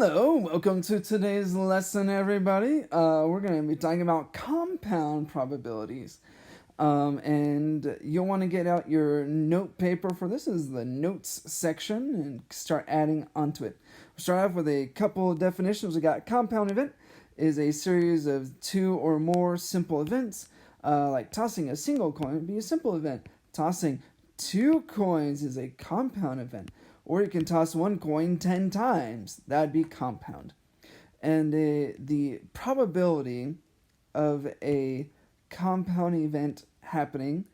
Hello, welcome to today's lesson, everybody. We're going to be talking about compound probabilities. And you'll want to get out your note paper for this is the notes section and start adding onto it. We'll start off with a couple of definitions. We got compound event is a series of two or more simple events, like tossing a single coin would be a simple event. Tossing two coins is a compound event. Or you can toss one coin 10 times. That'd be compound. And the probability of a compound event happening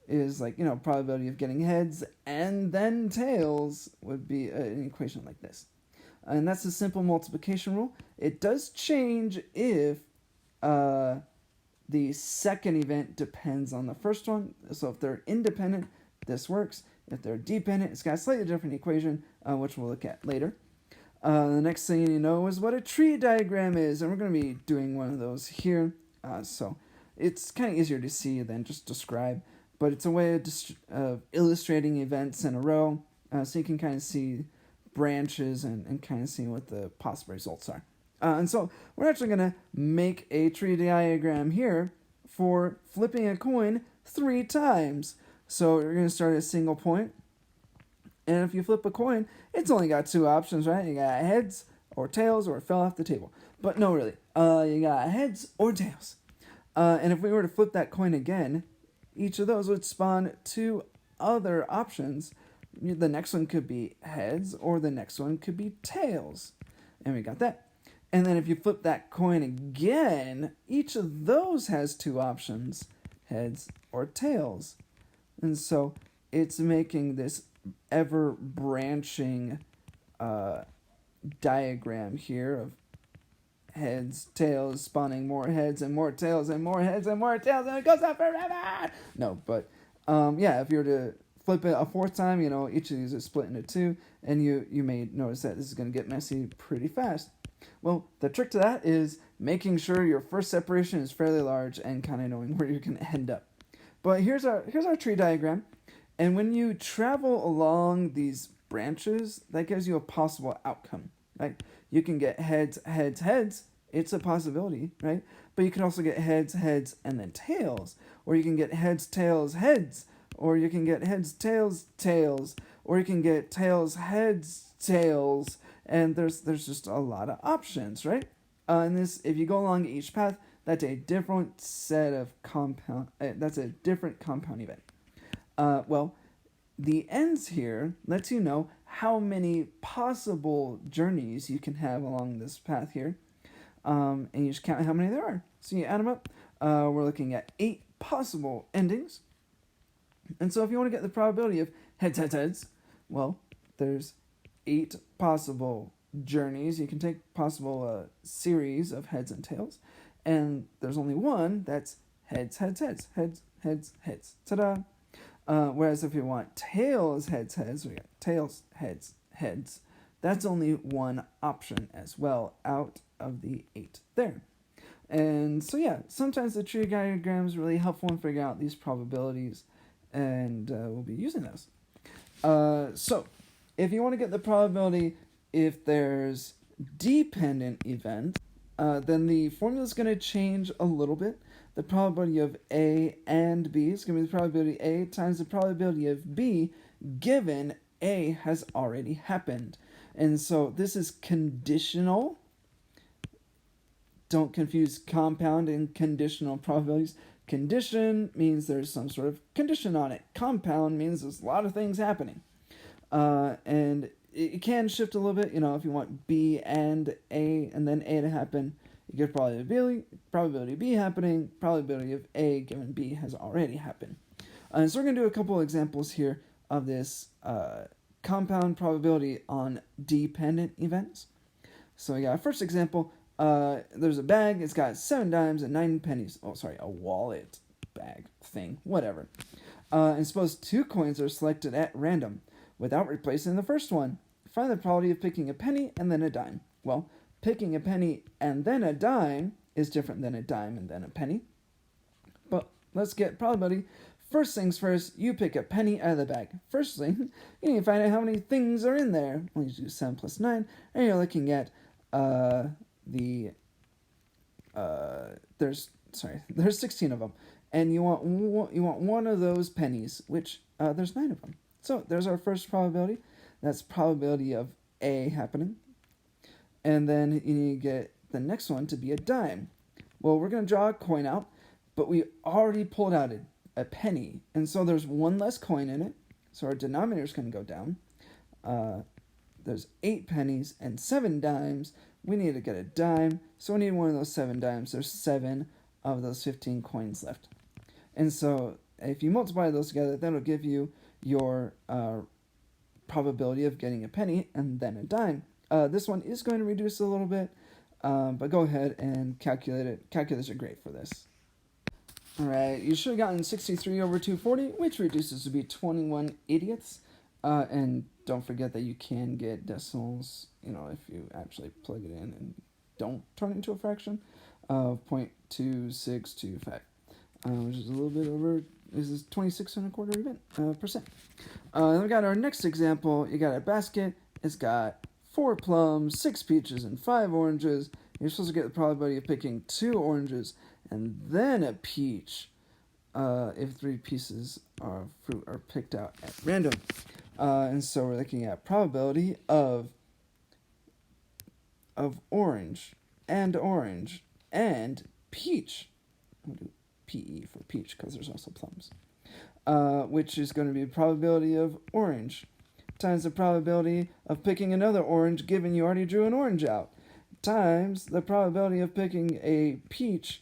is like, probability of getting heads and then tails would be an equation like this. And that's a simple multiplication rule. It does change if the second event depends on the first one. So if they're independent, this works. If they're dependent, it's got a slightly different equation, which we'll look at later. The next thing you need to know is what a tree diagram is, and we're going to be doing one of those here. So it's kind of easier to see than just describe, but it's a way of illustrating events in a row, so you can kind of see branches and kind of see what the possible results are. And so we're actually going to make a tree diagram here for flipping a coin 3 times. So you're going to start at a single point, and if you flip a coin, it's only got 2 options, right? You got heads or tails, or it fell off the table. But no, really, you got heads or tails. And if we were to flip that coin again, each of those would spawn 2 other options. The next one could be heads, or the next one could be tails. And we got that. And then if you flip that coin again, each of those has 2 options, heads or tails. And so it's making this ever-branching diagram here of heads, tails, spawning more heads and more tails and more heads and more tails, and it goes on forever! No, but if you were to flip it a 4th time, each of these is split into 2, and you may notice that this is going to get messy pretty fast. Well, the trick to that is making sure your first separation is fairly large and kind of knowing where you're going to end up. But here's our tree diagram, and when you travel along these branches, that gives you a possible outcome, right? You can get heads, heads, heads. It's a possibility, right? But you can also get heads, heads, and then tails, or you can get heads, tails, heads, or you can get heads, tails, tails, or you can get tails, heads, tails, and there's just a lot of options, right? And this, if you go along each path, that's a different set of that's a different compound event. Well, the ends here lets you know how many possible journeys you can have along this path here. And you just count how many there are. So you add them up. We're looking at 8 possible endings. And so if you want to get the probability of heads, heads, heads, well, there's 8 possible journeys. You can take possible series of heads and tails. And there's only one that's heads, heads, heads, heads, heads, heads. Ta-da! Whereas if you want tails, heads, heads, we got tails, heads, heads. That's only one option as well out of the 8 there. And so sometimes the tree diagram is really helpful in figuring out these probabilities, and we'll be using those. So if you want to get the probability if there's dependent events, then the formula is going to change a little bit. The probability of A and B is going to be the probability A times the probability of B given A has already happened. And so this is conditional. Don't confuse compound and conditional probabilities. Condition means there's some sort of condition on it. Compound means there's a lot of things happening. And it can shift a little bit, if you want B and A and then A to happen, you get probability of B happening, probability of A given B has already happened. So we're going to do a couple examples here of this compound probability on dependent events. So we got our first example. There's a bag, it's got 7 dimes and 9 pennies. Oh, sorry, a wallet bag thing, whatever. And suppose 2 coins are selected at random without replacing the first one. Find the probability of picking a penny and then a dime. Well, picking a penny and then a dime is different than a dime and then a penny. But let's get probability First things first, you pick a penny out of the bag. First thing, you need to find out how many things are in there. Well, you do 7 plus 9, and you're looking at there's 16 of them, and you want one of those pennies, which there's 9 of them. So there's our first probability. That's probability of A happening. And then you need to get the next one to be a dime. Well, we're going to draw a coin out, but we already pulled out a penny. And so there's one less coin in it. So our denominator is going to go down. There's 8 pennies and 7 dimes. We need to get a dime. So we need one of those 7 dimes. There's 7 of those 15 coins left. And so if you multiply those together, that'll give you your probability of getting a penny and then a dime. This one is going to reduce a little bit, but go ahead and calculate it. Calculators are great for this. All right, you should have gotten 63 over 240, which reduces to be 21/80ths. And don't forget that you can get decimals, if you actually plug it in and don't turn it into a fraction of 0.2625, which is a little bit over. This is 26.25 even percent. Then we got our next example. You got a basket. It's got 4 plums, 6 peaches, and 5 oranges. You're supposed to get the probability of picking 2 oranges and then a peach if 3 pieces of fruit are picked out at random. And so we're looking at probability of orange and peach. I'm going to do PE for peach because there's also plums. Which is going to be the probability of orange times the probability of picking another orange given you already drew an orange out, times the probability of picking a peach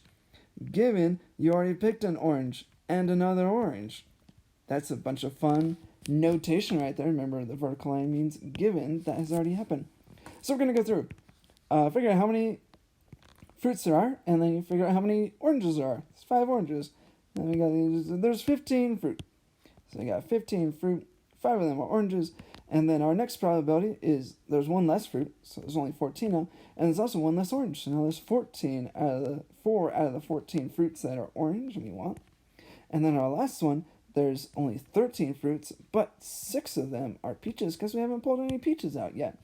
given you already picked an orange and another orange. That's a bunch of fun notation right there. Remember, the vertical line means given that has already happened. So we're going to go through, figure out how many fruits there are, and then you figure out how many oranges there are. It's 5 oranges. Then we got there's 15 fruit. So we got 15 fruit, 5 of them are oranges, and then our next probability is there's 1 less fruit, so there's only 14 now, and there's also 1 less orange. So now there's 4 out of the 14 fruits that are orange we want. And then our last one, there's only 13 fruits, but 6 of them are peaches because we haven't pulled any peaches out yet.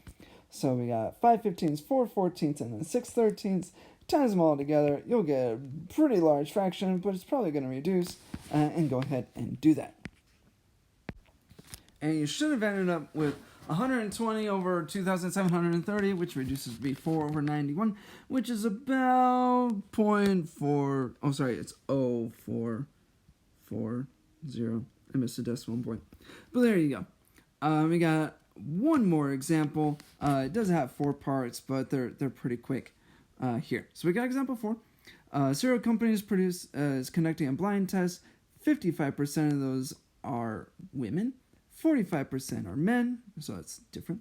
So we got 5 15ths, 4 14ths, and then 6 13ths. Times them all together, you'll get a pretty large fraction, but it's probably going to reduce, and go ahead and do that. And you should have ended up with 120 over 2,730, which reduces to be 4 over 91, which is about 0.4, it's 0.440. I missed a decimal point. But there you go. We got one more example. It does have 4 parts, but they're pretty quick. Here. So we got example 4. Cereal companies is conducting a blind test. 55% of those are women. 45% are men, so that's different.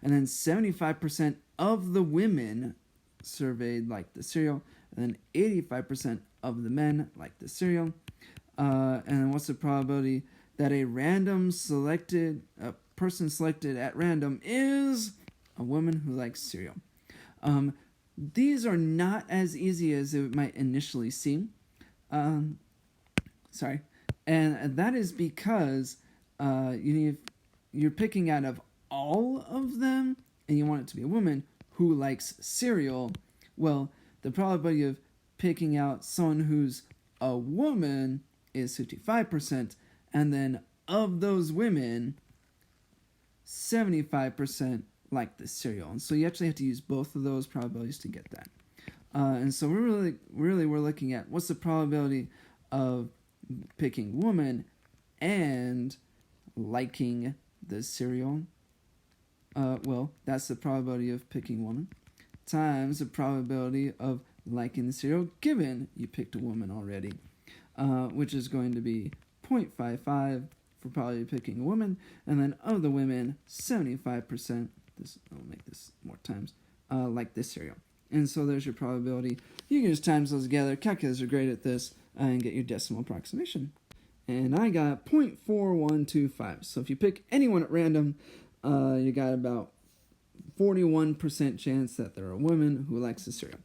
And then 75% of the women surveyed like the cereal, and then 85% of the men like the cereal. And then what's the probability that a person selected at random is a woman who likes cereal? These are not as easy as it might initially seem. And that is because you're picking out of all of them, and you want it to be a woman who likes cereal. Well, the probability of picking out someone who's a woman is 55%, and then of those women, 75% like the cereal. And so you actually have to use both of those probabilities to get that. And so we're looking at what's the probability of picking woman and liking the cereal. Well, that's the probability of picking woman times the probability of liking the cereal given you picked a woman already, which is going to be 0.55 for probability of picking a woman, and then of the women, 75%. I'll make this more times, like this cereal. And so there's your probability. You can just times those together. Calculators are great at this, and get your decimal approximation. And I got 0.4125. So if you pick anyone at random, you got about 41% chance that they're a woman who likes the cereal.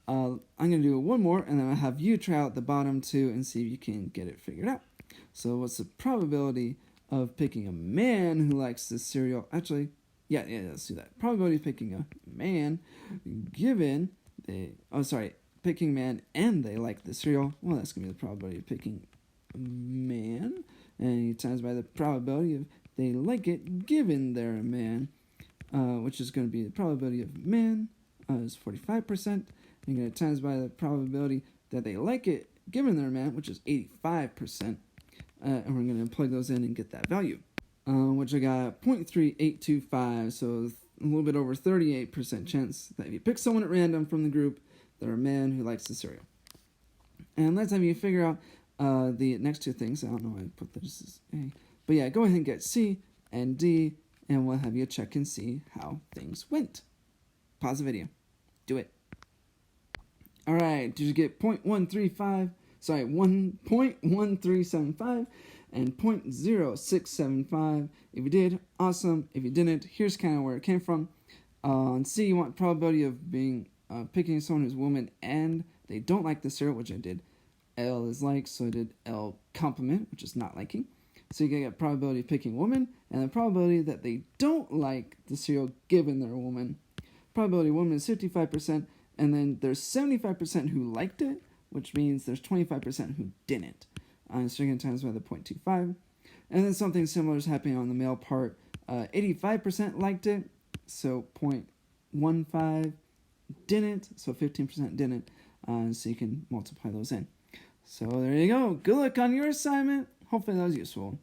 I'm going to do one more, and then I'll have you try out the bottom two and see if you can get it figured out. So what's the probability of picking a man who likes this cereal? Actually, yeah, let's do that. Probability of picking a man given picking man and they like the cereal. Well, that's going to be the probability of picking a man. And you times by the probability of they like it given they're a man, which is going to be the probability of man is 45%. And you're going to times by the probability that they like it given they're a man, which is 85%. And we're going to plug those in and get that value, which I got 0.3825, so a little bit over 38% chance that if you pick someone at random from the group, they're a man who likes the cereal. And let's have you figure out the next two things. I don't know why I put this as A. But yeah, go ahead and get C and D, and we'll have you check and see how things went. Pause the video. Do it. All right, did you get 1.1375 and 0.0675? If you did, awesome. If you didn't, here's kind of where it came from. On C, you want probability of being picking someone who's a woman and they don't like the cereal, which I did. L is like, so I did L complement, which is not liking. So you can get probability of picking a woman and the probability that they don't like the cereal given they're a woman. Probability of woman is 55%, and then there's 75% who liked it, which means there's 25% who didn't. So you're going to times by the 0.25. And then something similar is happening on the male part. 85% liked it, so 0.15 didn't, so 15% didn't. So you can multiply those in. So there you go. Good luck on your assignment. Hopefully that was useful.